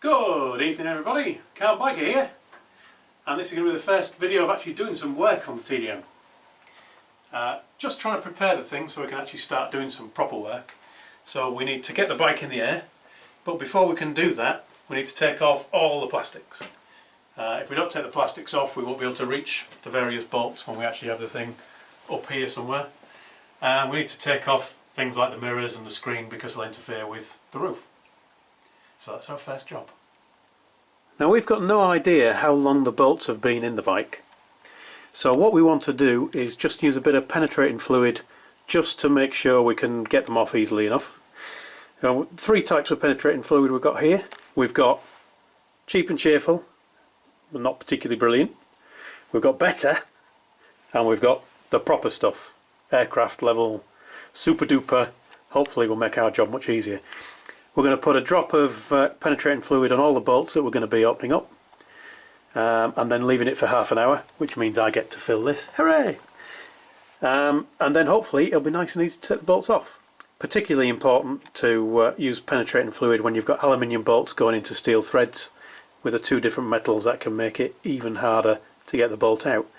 Good evening everybody, Carl Biker here, and this is going to be the first video of actually doing some work on the TDM. Just trying to prepare the thing so we can actually start doing some proper work. So we need to get the bike in the air, but before we can do that we need to take off all the plastics. If we don't take the plastics off we won't be able to reach the various bolts when we actually have the thing up here somewhere. We need to take off things like the mirrors and the screen because they'll interfere with the roof. So that's our first job. Now we've got no idea how long the bolts have been in the bike, so what we want to do is just use a bit of penetrating fluid just to make sure we can get them off easily enough. Now, three types of penetrating fluid we've got here. We've got cheap and cheerful, but not particularly brilliant. We've got better, and we've got the proper stuff, aircraft level, super duper. Hopefully will make our job much easier. We're going to put a drop of penetrating fluid on all the bolts that we're going to be opening up, and then leaving it for half an hour, which means I get to fill this. Hooray! And then hopefully it'll be nice and easy to take the bolts off. Particularly important to use penetrating fluid when you've got aluminium bolts going into steel threads with the two different metals. That can make it even harder to get the bolt out.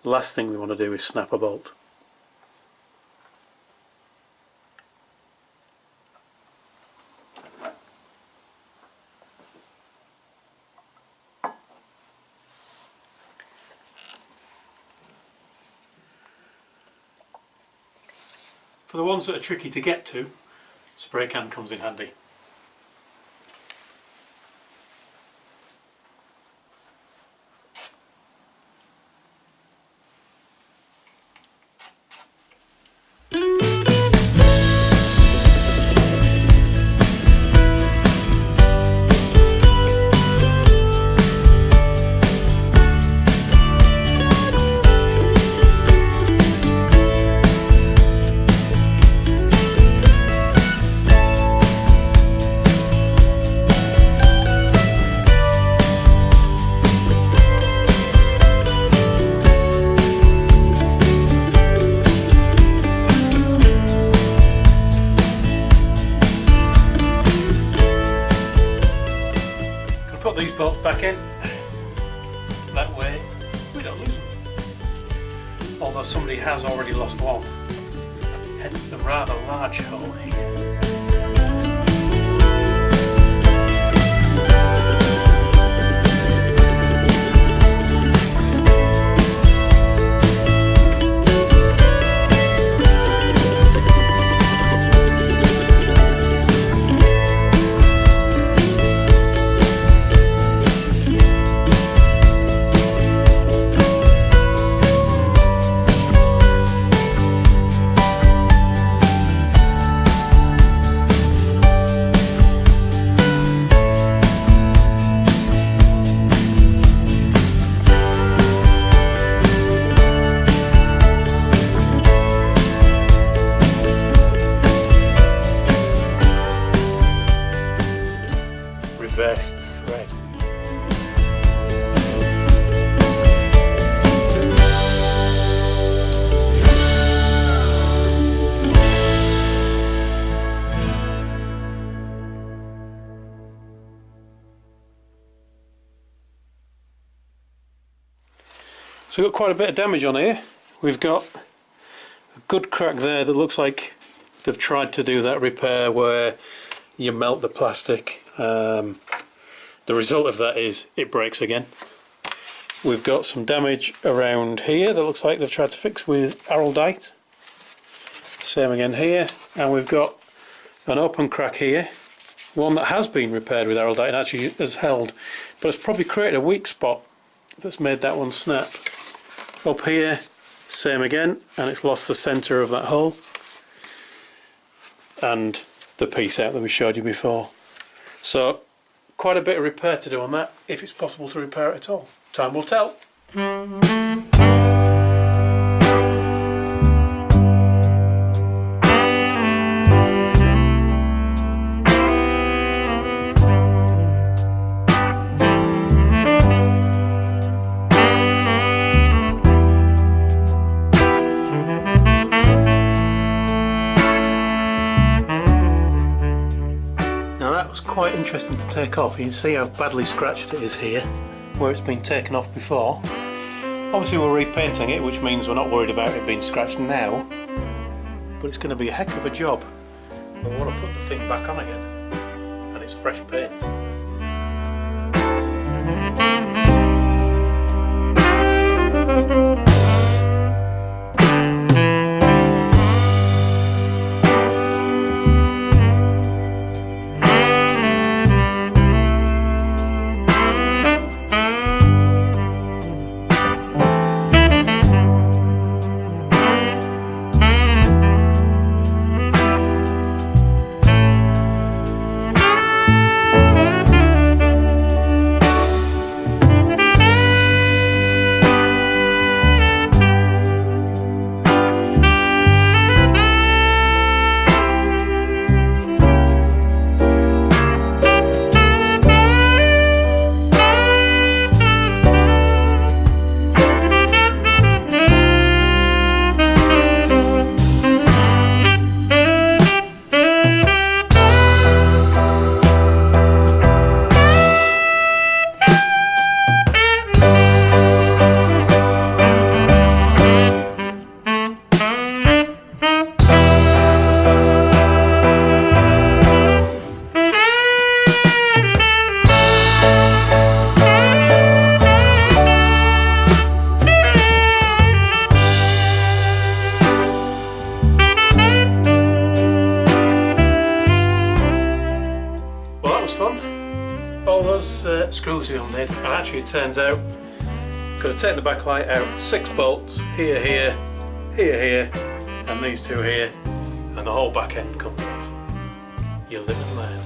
Last thing we want to do is snap a bolt. For the ones that are tricky to get to, spray can comes in handy. Put these bolts back in, that way we don't lose them, although somebody has already lost one, hence the rather large hole here. Reversed thread. So we've got quite a bit of damage on here. We've got a good crack there that looks like they've tried to do that repair where you melt the plastic. The result of that is it breaks again. We've got some damage around here that looks like they've tried to fix with araldite. Same again here, and we've got an open crack here, one that has been repaired with araldite and actually has held, but it's probably created a weak spot that's made that one snap. Up here, same again, and it's lost the centre of that hole and the piece out that we showed you before. So quite a bit of repair to do on that, if it's possible to repair it at all. Time will tell. was quite interesting to take off. You can see how badly scratched it is here, where it's been taken off before. Obviously we're repainting it, which means we're not worried about it being scratched now, but it's going to be a heck of a job. We want to put the thing back on again, and it's fresh paint. Screws we undid, and actually it turns out could have taken the backlight out, 6 bolts here, here, here, and these 2 here, and the whole back end comes off. You live and learn.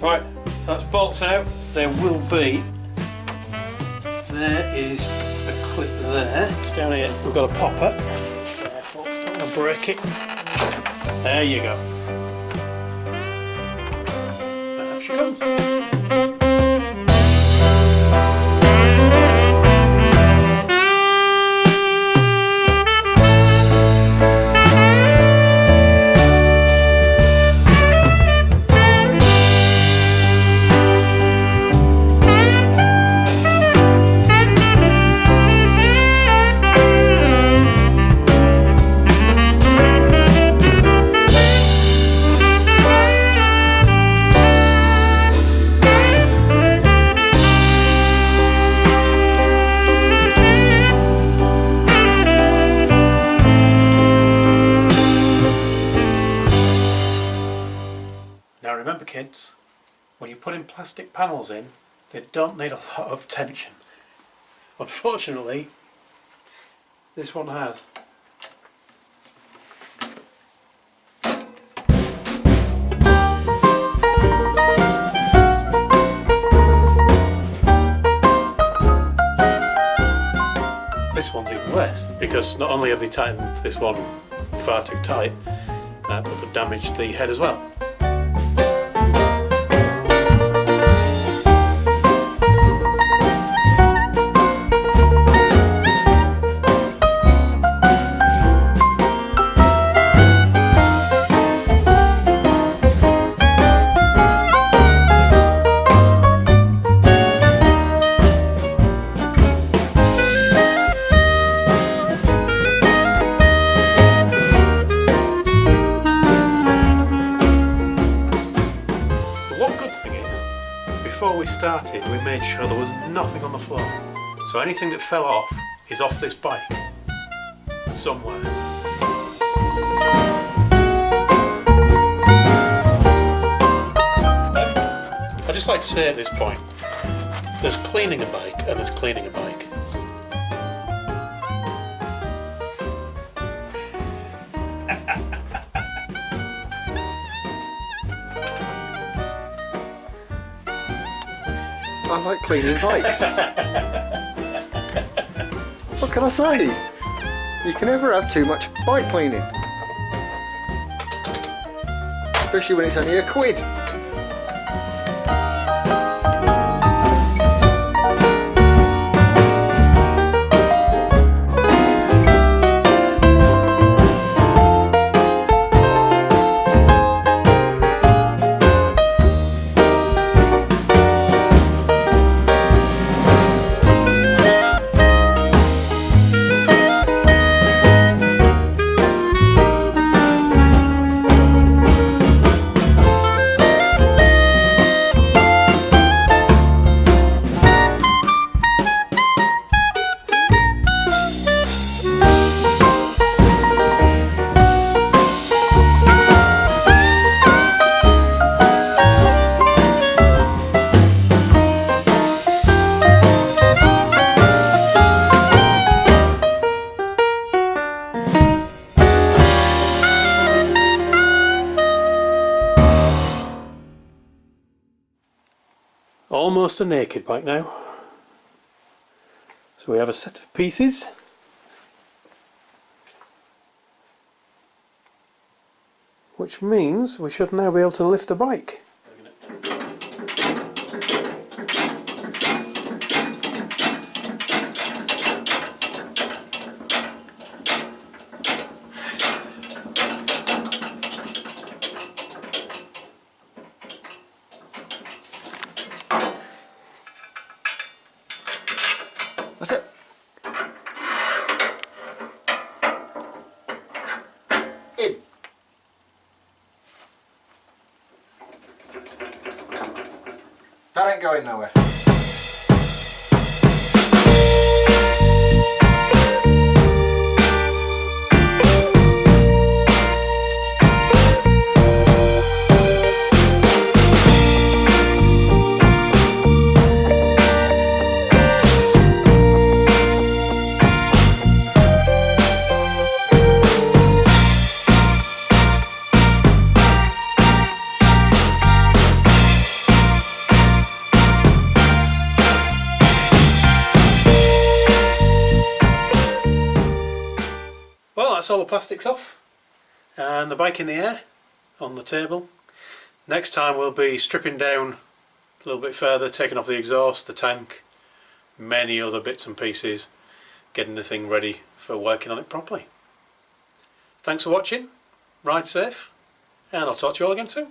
Right, that's bolts out. There will be, there is a clip there. Down here we've got a popper. Careful, don't want to break it. There you go. And up she comes. Now remember kids, when you're putting plastic panels in, they don't need a lot of tension. Unfortunately, this one has. This one's even worse, because not only have they tightened this one far too tight, but they've damaged the head as well. Before we started, we made sure there was nothing on the floor. So anything that fell off is off this bike somewhere. I'd just like to say at this point, there's cleaning a bike and there's cleaning a bike. I like cleaning bikes. What can I say? You can never have too much bike cleaning. Especially when it's only £1. Almost a naked bike now. So we have a set of pieces. Which means we should now be able to lift the bike. That's it. In. That ain't going nowhere. Well, that's all the plastics off and the bike in the air on the table. Next time we'll be stripping down a little bit further, taking off the exhaust, the tank, many other bits and pieces, getting the thing ready for working on it properly. Thanks for watching, ride safe, and I'll talk to you all again soon.